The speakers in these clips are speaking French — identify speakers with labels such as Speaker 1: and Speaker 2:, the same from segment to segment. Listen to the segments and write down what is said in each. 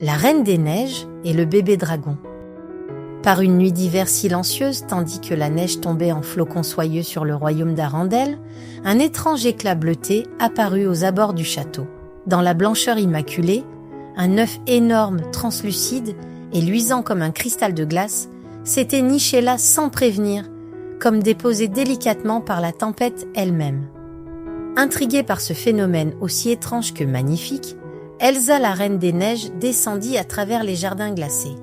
Speaker 1: la Reine des Neiges et le bébé dragon. Par une nuit d'hiver silencieuse, tandis que la neige tombait en flocons soyeux sur le royaume d'Arendelle, un étrange éclat bleuté apparut aux abords du château. Dans la blancheur immaculée, un œuf énorme, translucide et luisant comme un cristal de glace, s'était niché là sans prévenir, comme déposé délicatement par la tempête elle-même. Intriguée par ce phénomène aussi étrange que magnifique, Elsa, la Reine des Neiges, descendit à travers les jardins glacés.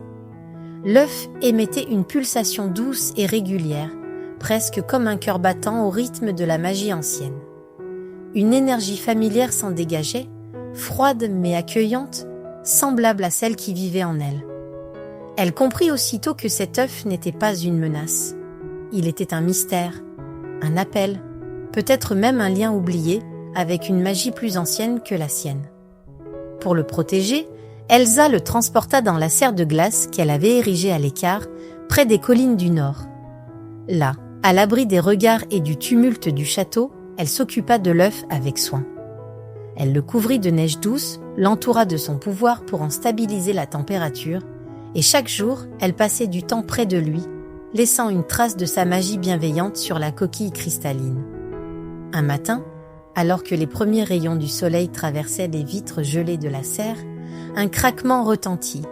Speaker 1: L'œuf émettait une pulsation douce et régulière, presque comme un cœur battant au rythme de la magie ancienne. Une énergie familière s'en dégageait, froide mais accueillante, semblable à celle qui vivait en elle. Elle comprit aussitôt que cet œuf n'était pas une menace. Il était un mystère, un appel, peut-être même un lien oublié avec une magie plus ancienne que la sienne. Pour le protéger, Elsa le transporta dans la serre de glace qu'elle avait érigée à l'écart, près des collines du nord. Là, à l'abri des regards et du tumulte du château, elle s'occupa de l'œuf avec soin. Elle le couvrit de neige douce, l'entoura de son pouvoir pour en stabiliser la température, et chaque jour, elle passait du temps près de lui, laissant une trace de sa magie bienveillante sur la coquille cristalline. Un matin, alors que les premiers rayons du soleil traversaient les vitres gelées de la serre, un craquement retentit.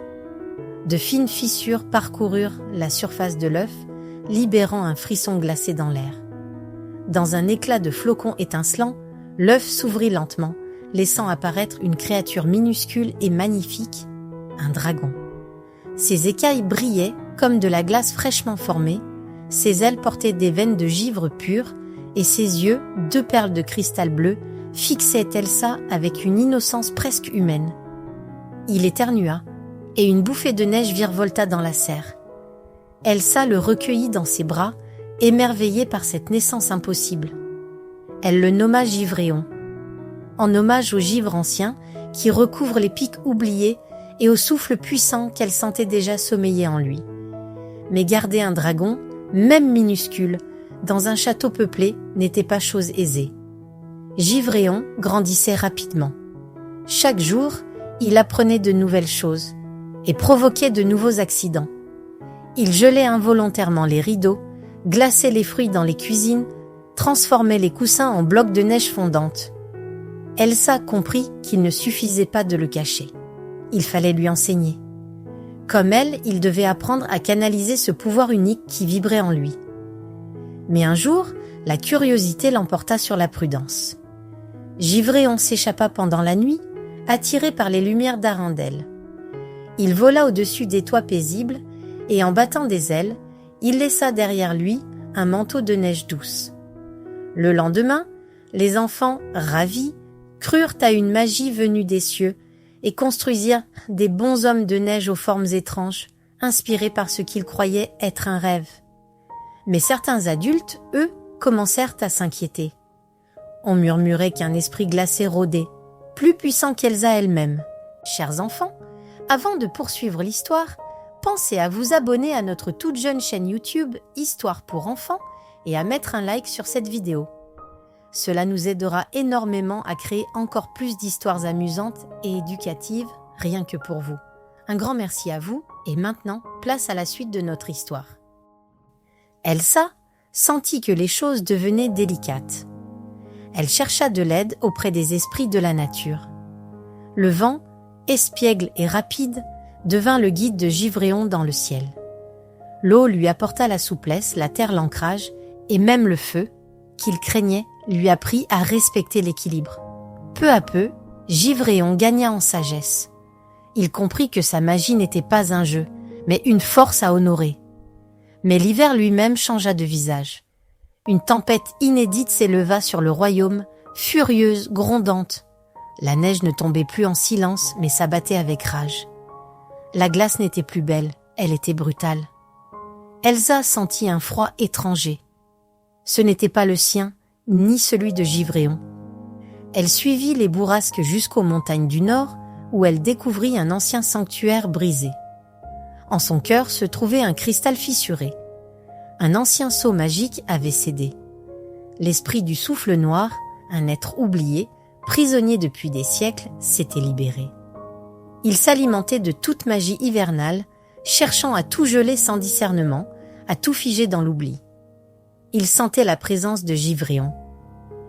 Speaker 1: De fines fissures parcoururent la surface de l'œuf, libérant un frisson glacé dans l'air. Dans un éclat de flocons étincelants, l'œuf s'ouvrit lentement, laissant apparaître une créature minuscule et magnifique, un dragon. Ses écailles brillaient comme de la glace fraîchement formée, ses ailes portaient des veines de givre pur, et ses yeux, 2 perles de cristal bleu, fixaient Elsa avec une innocence presque humaine. Il éternua, et une bouffée de neige virevolta dans la serre. Elsa le recueillit dans ses bras, émerveillée par cette naissance impossible. Elle le nomma Givréon, en hommage au givre ancien qui recouvre les pics oubliés et au souffle puissant qu'elle sentait déjà sommeiller en lui. Mais garder un dragon, même minuscule, dans un château peuplé n'était pas chose aisée. Givréon grandissait rapidement. Chaque jour, il apprenait de nouvelles choses et provoquait de nouveaux accidents. Il gelait involontairement les rideaux, glaçait les fruits dans les cuisines, transformait les coussins en blocs de neige fondante. Elsa comprit qu'il ne suffisait pas de le cacher. Il fallait lui enseigner. Comme elle, il devait apprendre à canaliser ce pouvoir unique qui vibrait en lui. Mais un jour, la curiosité l'emporta sur la prudence. Givréon s'échappa pendant la nuit, attiré par les lumières d'Arendelle. Il vola au-dessus des toits paisibles et en battant des ailes, il laissa derrière lui un manteau de neige douce. Le lendemain, les enfants, ravis, crurent à une magie venue des cieux et construisirent des bonshommes de neige aux formes étranges, inspirés par ce qu'ils croyaient être un rêve. Mais certains adultes, eux, commencèrent à s'inquiéter. On murmurait qu'un esprit glacé rôdait, plus puissant qu'Elsa elle-même. Chers enfants, avant de poursuivre l'histoire, pensez à vous abonner à notre toute jeune chaîne YouTube Histoire pour enfants et à mettre un like sur cette vidéo. Cela nous aidera énormément à créer encore plus d'histoires amusantes et éducatives, rien que pour vous. Un grand merci à vous et maintenant, place à la suite de notre histoire. Elsa sentit que les choses devenaient délicates. Elle chercha de l'aide auprès des esprits de la nature. Le vent, espiègle et rapide, devint le guide de Givréon dans le ciel. L'eau lui apporta la souplesse, la terre l'ancrage, et même le feu, qu'il craignait, lui apprit à respecter l'équilibre. Peu à peu, Givréon gagna en sagesse. Il comprit que sa magie n'était pas un jeu, mais une force à honorer. Mais l'hiver lui-même changea de visage. Une tempête inédite s'éleva sur le royaume, furieuse, grondante. La neige ne tombait plus en silence, mais s'abattait avec rage. La glace n'était plus belle, elle était brutale. Elsa sentit un froid étranger. Ce n'était pas le sien, ni celui de Givréon. Elle suivit les bourrasques jusqu'aux montagnes du nord, où elle découvrit un ancien sanctuaire brisé. En son cœur se trouvait un cristal fissuré. Un ancien sceau magique avait cédé. L'esprit du souffle noir, un être oublié, prisonnier depuis des siècles, s'était libéré. Il s'alimentait de toute magie hivernale, cherchant à tout geler sans discernement, à tout figer dans l'oubli. Il sentait la présence de Givréon.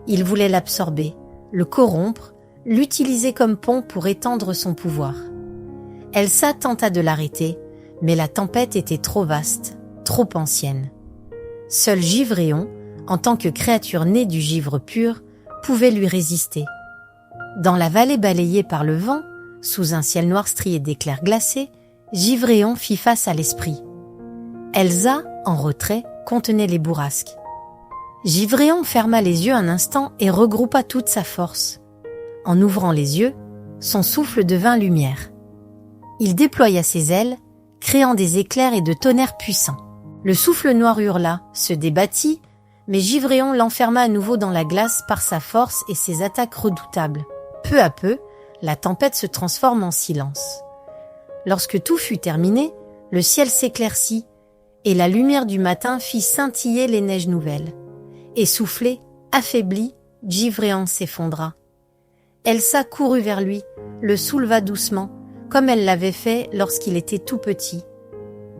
Speaker 1: Il voulait l'absorber, le corrompre, l'utiliser comme pont pour étendre son pouvoir. Elsa tenta de l'arrêter, mais la tempête était trop vaste, trop ancienne. Seul Givréon, en tant que créature née du givre pur, pouvait lui résister. Dans la vallée balayée par le vent, sous un ciel noir strié d'éclairs glacés, Givréon fit face à l'esprit. Elsa, en retrait, contenait les bourrasques. Givréon ferma les yeux un instant et regroupa toute sa force. En ouvrant les yeux, son souffle devint lumière. Il déploya ses ailes, créant des éclairs et de tonnerres puissants. Le souffle noir hurla, se débattit, mais Givréon l'enferma à nouveau dans la glace par sa force et ses attaques redoutables. Peu à peu, la tempête se transforme en silence. Lorsque tout fut terminé, le ciel s'éclaircit et la lumière du matin fit scintiller les neiges nouvelles. Essoufflé, affaibli, Givréon s'effondra. Elsa courut vers lui, le souleva doucement, comme elle l'avait fait lorsqu'il était tout petit.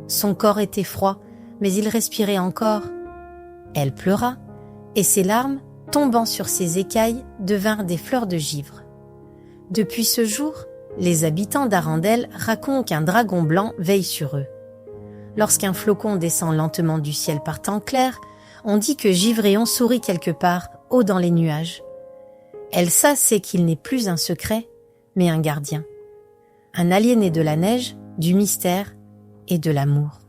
Speaker 1: Son corps était froid, mais il respirait encore. Elle pleura, et ses larmes, tombant sur ses écailles, devinrent des fleurs de givre. Depuis ce jour, les habitants d'Arendelle racontent qu'un dragon blanc veille sur eux. Lorsqu'un flocon descend lentement du ciel par temps clair, on dit que Givréon sourit quelque part, haut dans les nuages. Elsa sait qu'il n'est plus un secret, mais un gardien. Un aliéné de la neige, du mystère et de l'amour.